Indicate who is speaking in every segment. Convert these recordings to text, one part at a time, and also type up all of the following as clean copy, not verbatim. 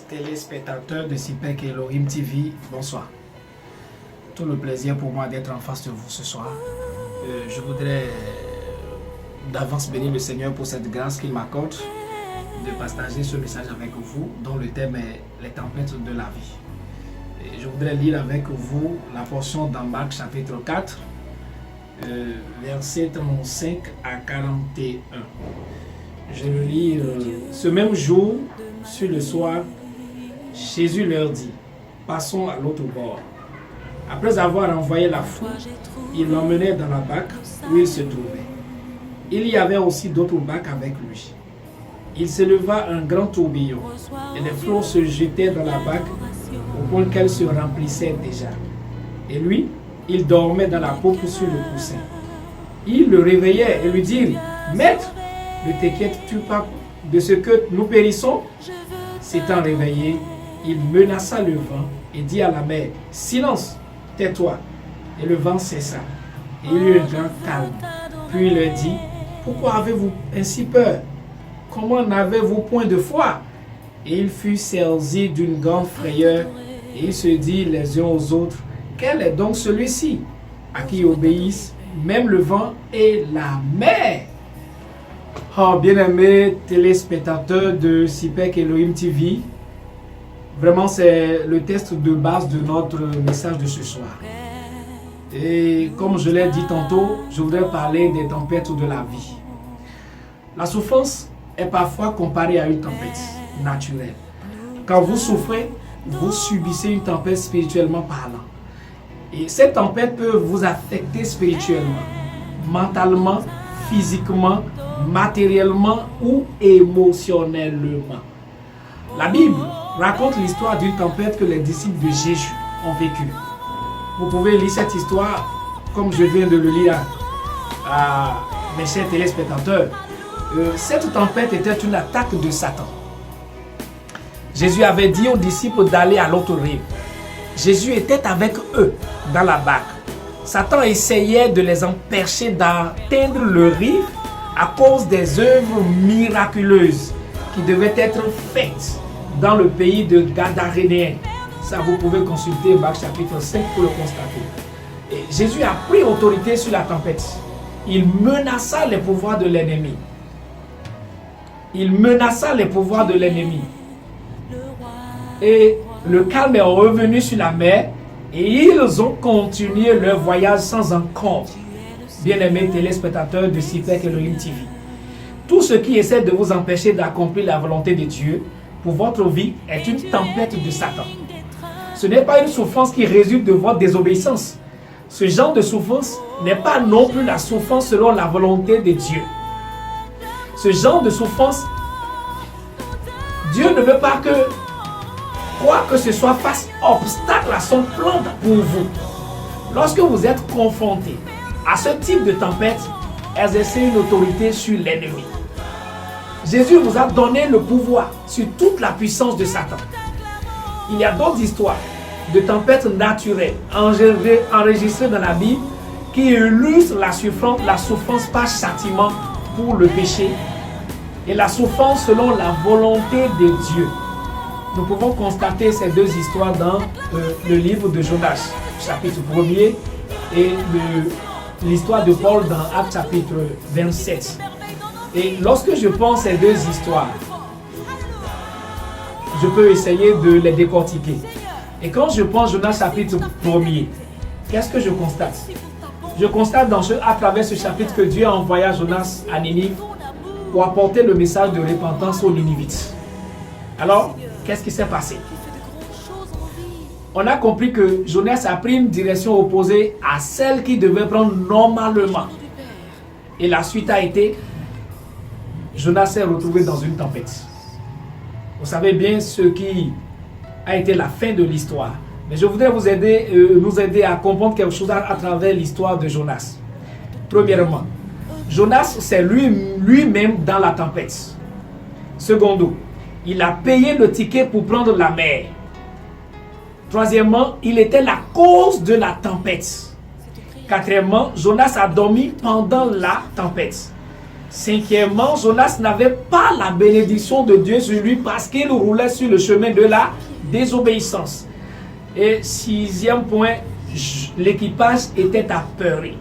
Speaker 1: téléspectateurs de CIPEC et Elohim TV, bonsoir. Tout le plaisir pour moi d'être en face de vous ce soir. Je voudrais d'avance bénir le Seigneur pour cette grâce qu'il m'accorde de partager ce message avec vous, dont le thème est les tempêtes de la vie. Et je voudrais lire avec vous la portion dans Marc chapitre 4, versets 35 à 41. Je le lis. Ce même jour, sur le soir, Jésus leur dit, passons à l'autre bord. Après avoir envoyé la foule, il l'emmenait dans la barque où il se trouvait. Il y avait aussi d'autres barques avec lui. Il s'éleva un grand tourbillon et les flots se jetaient dans la barque au point qu'elle se remplissait déjà. Et lui, il dormait dans la paupe sur le coussin. Il le réveillait et lui dit, « Maître, ne t'inquiètes-tu pas de ce que nous périssons ?» S'étant réveillé, il menaça le vent et dit à la mer, « Silence, tais-toi !» Et le vent cessa. Et il y eut un grand calme. Puis il leur dit, « Pourquoi avez-vous ainsi peur? Comment n'avez-vous point de foi ?» Et il fut saisi d'une grande frayeur et il se dit les uns aux autres, « Quel est donc celui-ci à qui obéissent même le vent et la mer ?» Oh, bien-aimés téléspectateurs de CIPEC Elohim TV, vraiment c'est le texte de base de notre message de ce soir. Et comme je l'ai dit tantôt, je voudrais parler des tempêtes de la vie. La souffrance est parfois comparée à une tempête naturelle. Quand vous souffrez, vous subissez une tempête spirituellement parlant. Et cette tempête peut vous affecter spirituellement, mentalement, physiquement, matériellement ou émotionnellement. La Bible raconte l'histoire d'une tempête que les disciples de Jésus ont vécue. Vous pouvez lire cette histoire comme je viens de le lire à mes chers téléspectateurs. Cette tempête était une attaque de Satan. Jésus avait dit aux disciples d'aller à l'autre rive. Jésus était avec eux dans la barque. Satan essayait de les empêcher d'atteindre le rive à cause des œuvres miraculeuses qui devaient être faites dans le pays de Gadarénéens. Ça, vous pouvez consulter Marc chapitre 5 pour le constater. Et Jésus a pris autorité sur la tempête. Il menaça les pouvoirs de l'ennemi. Il menaça les pouvoirs de l'ennemi. Et le calme est revenu sur la mer et ils ont continué leur voyage sans encombre. Bien-aimés téléspectateurs de CIPEC Elohim TV, tout ce qui essaie de vous empêcher d'accomplir la volonté de Dieu pour votre vie est une tempête de Satan. Ce n'est pas une souffrance qui résulte de votre désobéissance. Ce genre de souffrance n'est pas non plus la souffrance selon la volonté de Dieu. Ce genre de souffrance, Dieu ne veut pas que quoi que ce soit fasse obstacle à son plan pour vous. Lorsque vous êtes confronté à ce type de tempête, exercez une autorité sur l'ennemi. Jésus vous a donné le pouvoir sur toute la puissance de Satan. Il y a d'autres histoires de tempêtes naturelles enregistrées dans la Bible qui illustrent la souffrance par châtiment pour le péché et la souffrance selon la volonté de Dieu. Nous pouvons constater ces deux histoires dans le livre de Jonas, chapitre 1er, et l'histoire de Paul dans Actes chapitre 27. Et lorsque je pense ces deux histoires, je peux essayer de les décortiquer. Et quand je pense Jonas chapitre 1er, qu'est-ce que je constate? Je constate à travers ce chapitre que Dieu a envoyé Jonas à Ninive pour apporter le message de repentance aux Ninivites. Alors, qu'est-ce qui s'est passé? On a compris que Jonas a pris une direction opposée à celle qu'il devait prendre normalement. Et la suite a été, Jonas s'est retrouvé dans une tempête. Vous savez bien ce qui a été la fin de l'histoire. Mais je voudrais nous aider à comprendre quelque chose à travers l'histoire de Jonas. Premièrement, Jonas, c'est lui-même dans la tempête. Secondo, il a payé le ticket pour prendre la mer. Troisièmement, il était la cause de la tempête. Quatrièmement, Jonas a dormi pendant la tempête. Cinquièmement, Jonas n'avait pas la bénédiction de Dieu sur lui parce qu'il roulait sur le chemin de la désobéissance. Et sixième point, l'équipage était apeuré.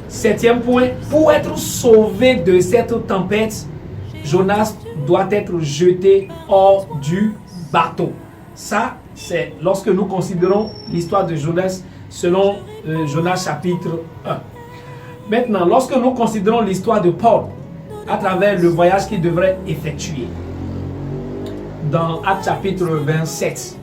Speaker 1: Septième point, pour être sauvé de cette tempête, Jonas doit être jeté hors du bateau. Ça, c'est lorsque nous considérons l'histoire de Jonas selon Jonas chapitre 1. Maintenant, lorsque nous considérons l'histoire de Paul à travers le voyage qu'il devrait effectuer, dans Actes chapitre 27,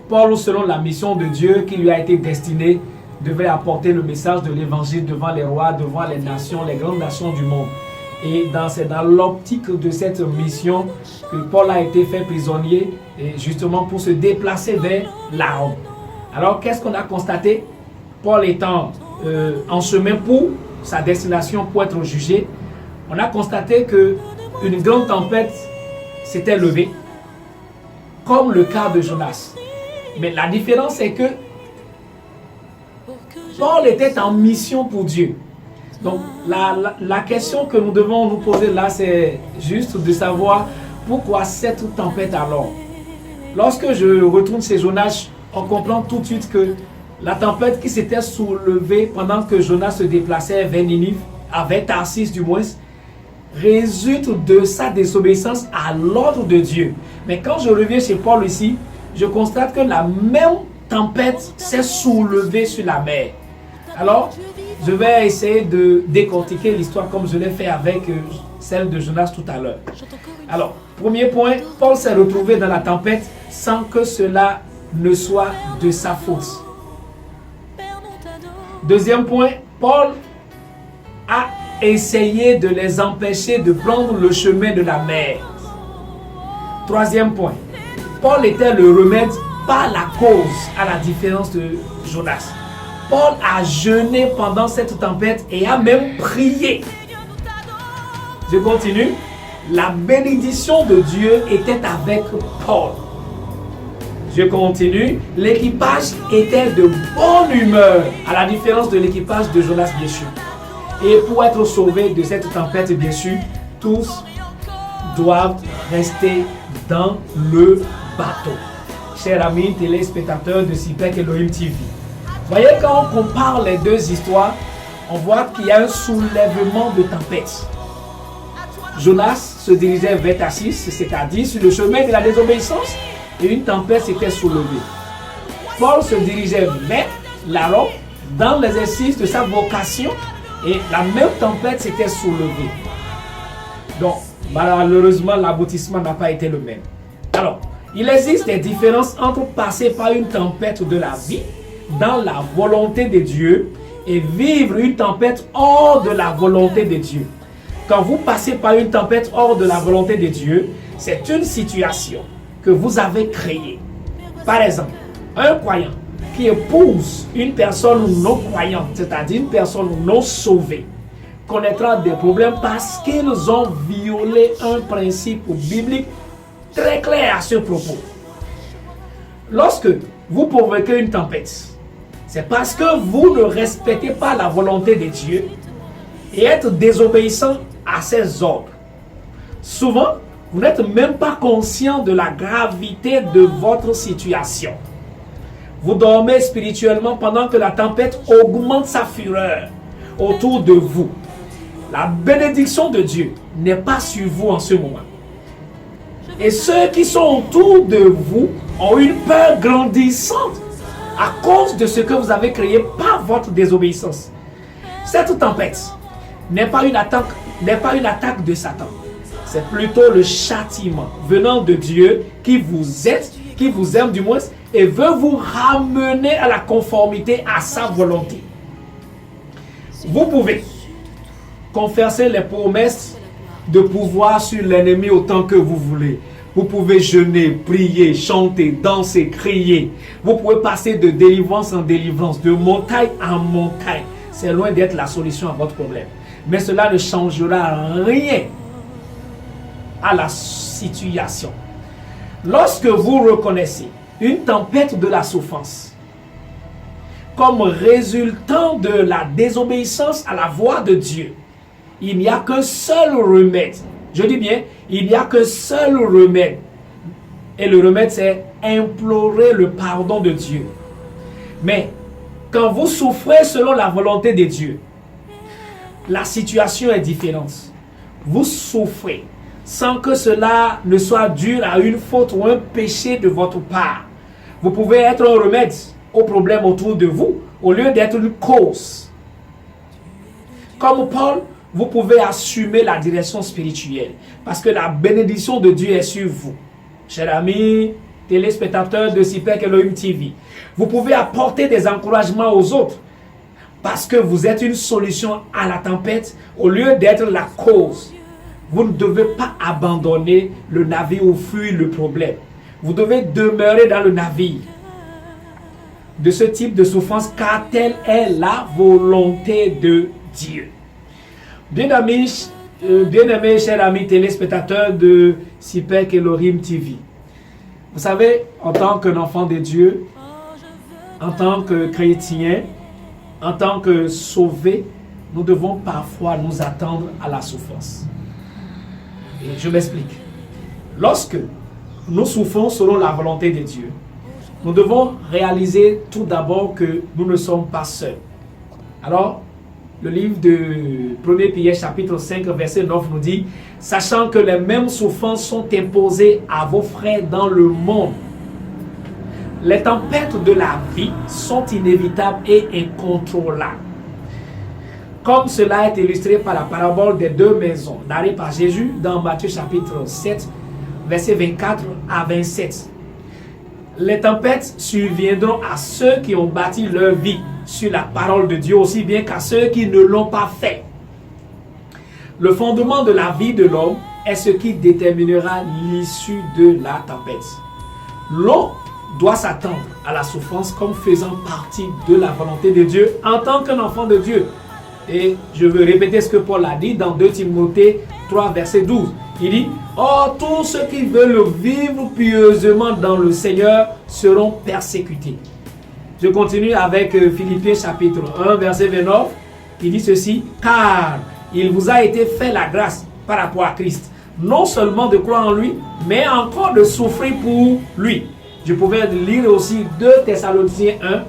Speaker 1: Paul, selon la mission de Dieu qui lui a été destinée, devait apporter le message de l'évangile devant les rois, devant les nations, les grandes nations du monde. Et c'est dans l'optique de cette mission que Paul a été fait prisonnier, et justement pour se déplacer vers la Rome. Alors, qu'est-ce qu'on a constaté? Paul étant en chemin pour sa destination, pour être jugé, on a constaté qu'une grande tempête s'était levée, comme le cas de Jonas. Mais la différence est que Paul était en mission pour Dieu. Donc la question que nous devons nous poser là, c'est juste de savoir pourquoi cette tempête alors. Lorsque je retourne chez Jonas, on comprend tout de suite que la tempête qui s'était soulevée pendant que Jonas se déplaçait vers Ninive, avec Tarsis du moins, résulte de sa désobéissance à l'ordre de Dieu. Mais quand je reviens chez Paul ici, je constate que la même tempête s'est soulevée sur la mer. Alors, je vais essayer de décortiquer l'histoire comme je l'ai fait avec celle de Jonas tout à l'heure. Alors, premier point, Paul s'est retrouvé dans la tempête sans que cela ne soit de sa faute. Deuxième point, Paul a essayé de les empêcher de prendre le chemin de la mer. Troisième point, Paul était le remède, pas la cause, à la différence de Jonas. Paul a jeûné pendant cette tempête et a même prié. Je continue. La bénédiction de Dieu était avec Paul. Je continue. L'équipage était de bonne humeur, à la différence de l'équipage de Jonas, bien sûr. Et pour être sauvés de cette tempête, bien sûr, tous doivent rester dans le bateau. Chers amis téléspectateurs de CIPEC Elohim TV, voyez, quand on compare les deux histoires, on voit qu'il y a un soulèvement de tempête. Jonas se dirigeait vers Tarsis, c'est-à-dire sur le chemin de la désobéissance, et une tempête s'était soulevée. Paul se dirigeait vers la Rome dans l'exercice de sa vocation, et la même tempête s'était soulevée. Donc, malheureusement, l'aboutissement n'a pas été le même. Alors, il existe des différences entre passer par une tempête de la vie dans la volonté de Dieu et vivre une tempête hors de la volonté de Dieu. Quand vous passez par une tempête hors de la volonté de Dieu, c'est une situation que vous avez créée. Par exemple, un croyant qui épouse une personne non croyante, c'est-à-dire une personne non sauvée, connaîtra des problèmes parce qu'ils ont violé un principe biblique très clair à ce propos. Lorsque vous provoquez une tempête, c'est parce que vous ne respectez pas la volonté de Dieu et êtes désobéissant à ses ordres. Souvent, vous n'êtes même pas conscient de la gravité de votre situation. Vous dormez spirituellement pendant que la tempête augmente sa fureur autour de vous. La bénédiction de Dieu n'est pas sur vous en ce moment. Et ceux qui sont autour de vous ont une peur grandissante à cause de ce que vous avez créé par votre désobéissance. Cette tempête n'est pas une attaque de Satan. C'est plutôt le châtiment venant de Dieu qui vous aime du moins, et veut vous ramener à la conformité à sa volonté. Vous pouvez confesser les promesses de pouvoir sur l'ennemi autant que vous voulez. Vous pouvez jeûner, prier, chanter, danser, crier. Vous pouvez passer de délivrance en délivrance, de montagne en montagne. C'est loin d'être la solution à votre problème. Mais cela ne changera rien à la situation. Lorsque vous reconnaissez une tempête de la souffrance comme résultant de la désobéissance à la voix de Dieu, il n'y a qu'un seul remède. Je dis bien, il n'y a qu'un seul remède. Et le remède, c'est implorer le pardon de Dieu. Mais quand vous souffrez selon la volonté de Dieu, la situation est différente. Vous souffrez sans que cela ne soit dû à une faute ou un péché de votre part. Vous pouvez être un remède aux problèmes autour de vous au lieu d'être une cause. Comme Paul, vous pouvez assumer la direction spirituelle parce que la bénédiction de Dieu est sur vous. Chers amis, téléspectateurs de CIPEC Elohim TV, vous pouvez apporter des encouragements aux autres parce que vous êtes une solution à la tempête au lieu d'être la cause. Vous ne devez pas abandonner le navire ou fuir le problème. Vous devez demeurer dans le navire de ce type de souffrance car telle est la volonté de Dieu. Bien-aimés, chers amis téléspectateurs de CIPEC Elohim TV, vous savez, en tant qu'un enfant de Dieu, en tant que chrétien, en tant que sauvé, nous devons parfois nous attendre à la souffrance. Et je m'explique. Lorsque nous souffrons selon la volonté de Dieu, nous devons réaliser tout d'abord que nous ne sommes pas seuls. Alors, le livre de 1 Pierre chapitre 5 verset 9 nous dit « Sachant que les mêmes souffrances sont imposées à vos frères dans le monde. Les tempêtes de la vie sont inévitables et incontrôlables. » Comme cela est illustré par la parabole des deux maisons, narrée par Jésus dans Matthieu chapitre 7, versets 24 à 27. Les tempêtes surviendront à ceux qui ont bâti leur vie sur la parole de Dieu aussi bien qu'à ceux qui ne l'ont pas fait. Le fondement de la vie de l'homme est ce qui déterminera l'issue de la tempête. L'homme doit s'attendre à la souffrance comme faisant partie de la volonté de Dieu en tant qu'un enfant de Dieu. Et je veux répéter ce que Paul a dit dans 2 Timothée 3 verset 12. Il dit « Or, tous ceux qui veulent vivre pieusement dans le Seigneur seront persécutés. » Je continue avec Philippiens chapitre 1 verset 29. Il dit ceci « Car il vous a été fait la grâce par rapport à Christ, non seulement de croire en lui, mais encore de souffrir pour lui. » Je pouvais lire aussi 2 Thessaloniciens 1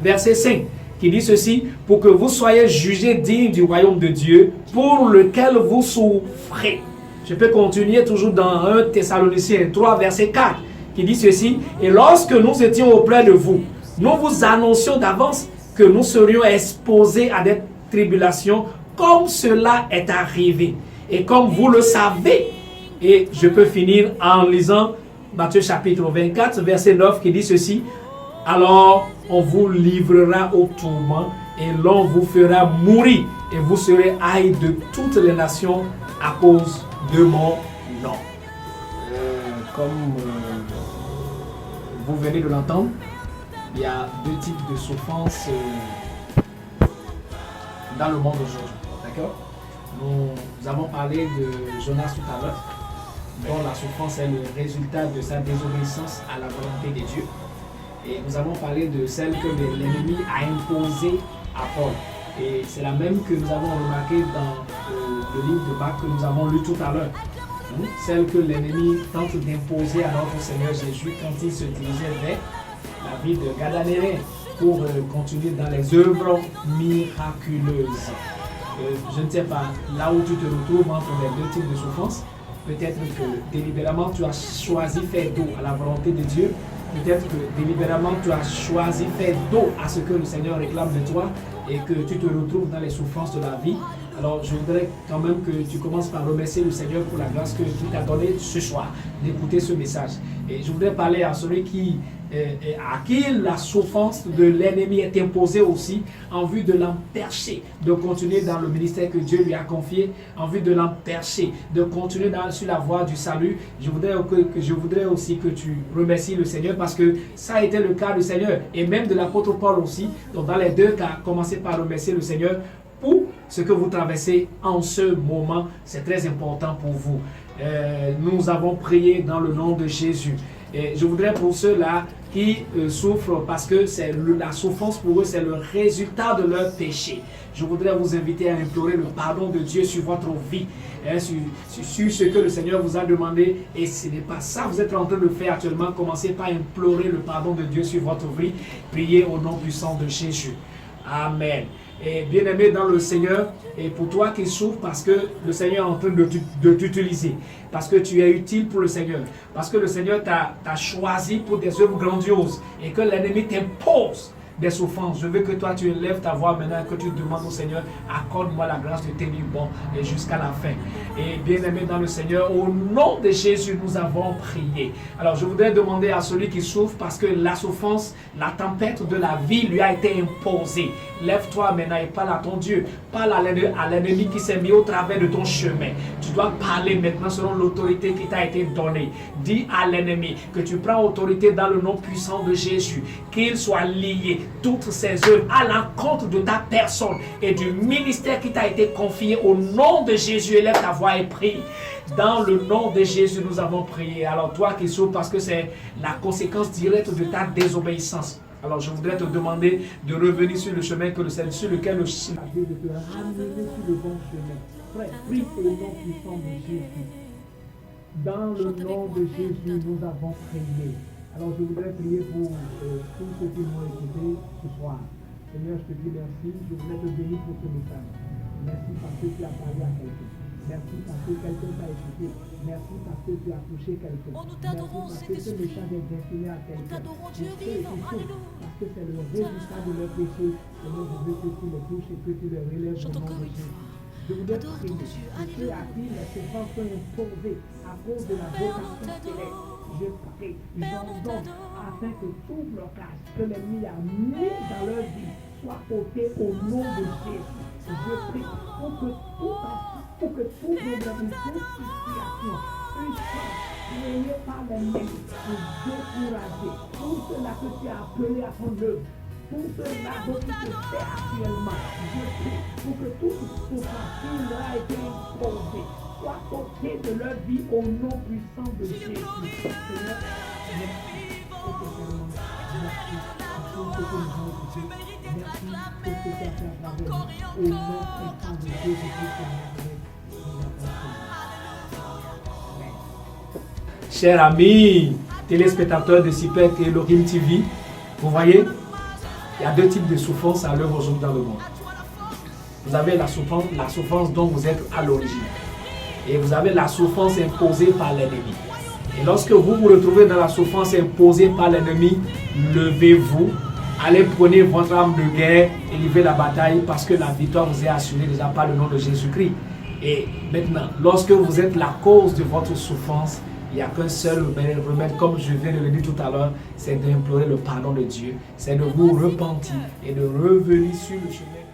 Speaker 1: verset 5 qui dit ceci « Pour que vous soyez jugés dignes du royaume de Dieu pour lequel vous souffrez. » Je peux continuer toujours dans 1 Thessaloniciens 3 verset 4 qui dit ceci « Et lorsque nous étions auprès de vous, nous vous annoncions d'avance que nous serions exposés à des tribulations comme cela est arrivé. Et comme vous le savez, et je peux finir en lisant Matthieu chapitre 24, verset 9 qui dit ceci, « Alors on vous livrera au tourment et l'on vous fera mourir et vous serez haïs de toutes les nations à cause de mon nom. » Comme vous venez de l'entendre, il y a 2 types de souffrances dans le monde aujourd'hui. D'accord? Nous avons parlé de Jonas tout à l'heure, dont la souffrance est le résultat de sa désobéissance à la volonté de Dieu. Et nous avons parlé de celle que l'ennemi a imposée à Paul. Et c'est la même que nous avons remarqué dans le livre de Marc que nous avons lu tout à l'heure. Celle que l'ennemi tente d'imposer à notre Seigneur Jésus quand il se dirigeait vers la vie de Gadaléen pour continuer dans les œuvres miraculeuses. Je ne sais pas, là où tu te retrouves entre les 2 types de souffrances, peut-être que délibérément tu as choisi faire dos à la volonté de Dieu. Peut-être que délibérément tu as choisi faire dos à ce que le Seigneur réclame de toi et que tu te retrouves dans les souffrances de la vie. Alors je voudrais quand même que tu commences par remercier le Seigneur pour la grâce qu'il t'a donnée ce soir d'écouter ce message. Et je voudrais parler à celui à qui la souffrance de l'ennemi est imposée aussi en vue de l'empêcher de continuer dans le ministère que Dieu lui a confié, en vue de l'empêcher de continuer sur la voie du salut. Je voudrais aussi que tu remercies le Seigneur parce que ça a été le cas du Seigneur et même de l'apôtre Paul aussi. Donc dans les 2 cas, commencez par remercier le Seigneur pour ce que vous traversez en ce moment. C'est très important pour vous. Nous avons prié dans le nom de Jésus. Et je voudrais pour ceux-là qui souffrent parce que la souffrance pour eux, c'est le résultat de leur péché. Je voudrais vous inviter à implorer le pardon de Dieu sur votre vie, sur ce que le Seigneur vous a demandé. Et ce n'est pas ça que vous êtes en train de faire actuellement. Commencez par implorer le pardon de Dieu sur votre vie. Priez au nom puissant de Jésus. Amen. Et bien-aimé dans le Seigneur, et pour toi qui souffres parce que le Seigneur est en train de t'utiliser, parce que tu es utile pour le Seigneur, parce que le Seigneur t'a choisi pour des œuvres grandioses et que l'ennemi t'impose des souffrances. Je veux que toi tu élèves ta voix maintenant, que tu demandes au Seigneur, accorde-moi la grâce de tenir bon et jusqu'à la fin. Et bien-aimé dans le Seigneur, au nom de Jésus, nous avons prié. Alors je voudrais demander à celui qui souffre parce que la souffrance, la tempête de la vie lui a été imposée. Lève-toi maintenant et parle à ton Dieu. Parle à l'ennemi qui s'est mis au travers de ton chemin. Tu dois parler maintenant selon l'autorité qui t'a été donnée. Dis à l'ennemi que tu prends autorité dans le nom puissant de Jésus, qu'il soit lié toutes ces œuvres à l'encontre de ta personne et du ministère qui t'a été confié au nom de Jésus. Élève ta voix et prie. Dans le nom de Jésus, nous avons prié. Alors toi qui souffres parce que c'est la conséquence directe de ta désobéissance. Alors je voudrais te demander de revenir sur le chemin que sur lequel le Seigneur de te ramener sur le bon chemin. Frère, prie au nom puissant de Jésus. Dans le nom de Jésus, nous avons prié. Alors je voudrais prier pour tous ceux qui m'ont écouté ce soir. Seigneur, je te dis merci. Je voudrais te bénir pour ce message. Merci parce que tu as parlé à quelqu'un. Merci parce que quelqu'un t'a écouté. Merci parce que tu as touché quelqu'un. Merci parce que ce message est destiné à quelqu'un. Parce que c'est le résultat de leur péché. Seigneur, je veux que tu les touches et que tu les relèves au nom de Jésus. Je voudrais prier pour ceux à qui les souffrances sont imposées à cause de la vocation céleste. Je prie, j'ordonne afin que tout blocage que l'ennemi a mis dans leur vie soit ôté au nom de Jésus. Je prie pour que tout problème, toute situation puisse créé par l'ennemi pour décourager tout cela que tu as appelé à ton œuvre. Tout cela dont tu te fais actuellement, je prie pour que toute souffrance qui leur a été imposée soit ôtée de leur vie au nom puissant de Jésus. Seigneur, merci pour ce que merci pour ce que nous avons écouté. Merci pour ce que tu as fait à travers nous. Au nom puissant de Jésus-Christ. Chers amis, téléspectateurs de Super Elohim TV, vous voyez, il y a deux types de souffrances à l'œuvre aujourd'hui dans le monde. Vous avez la souffrance dont vous êtes à l'origine. Et vous avez la souffrance imposée par l'ennemi. Et lorsque vous vous retrouvez dans la souffrance imposée par l'ennemi, levez-vous, allez prenez votre arme de guerre et livrez la bataille parce que la victoire vous est assurée déjà par le nom de Jésus-Christ. Et maintenant, lorsque vous êtes la cause de votre souffrance, il n'y a qu'un seul remède, comme je viens de le dire tout à l'heure, c'est d'implorer le pardon de Dieu, c'est de vous repentir et de revenir sur le chemin.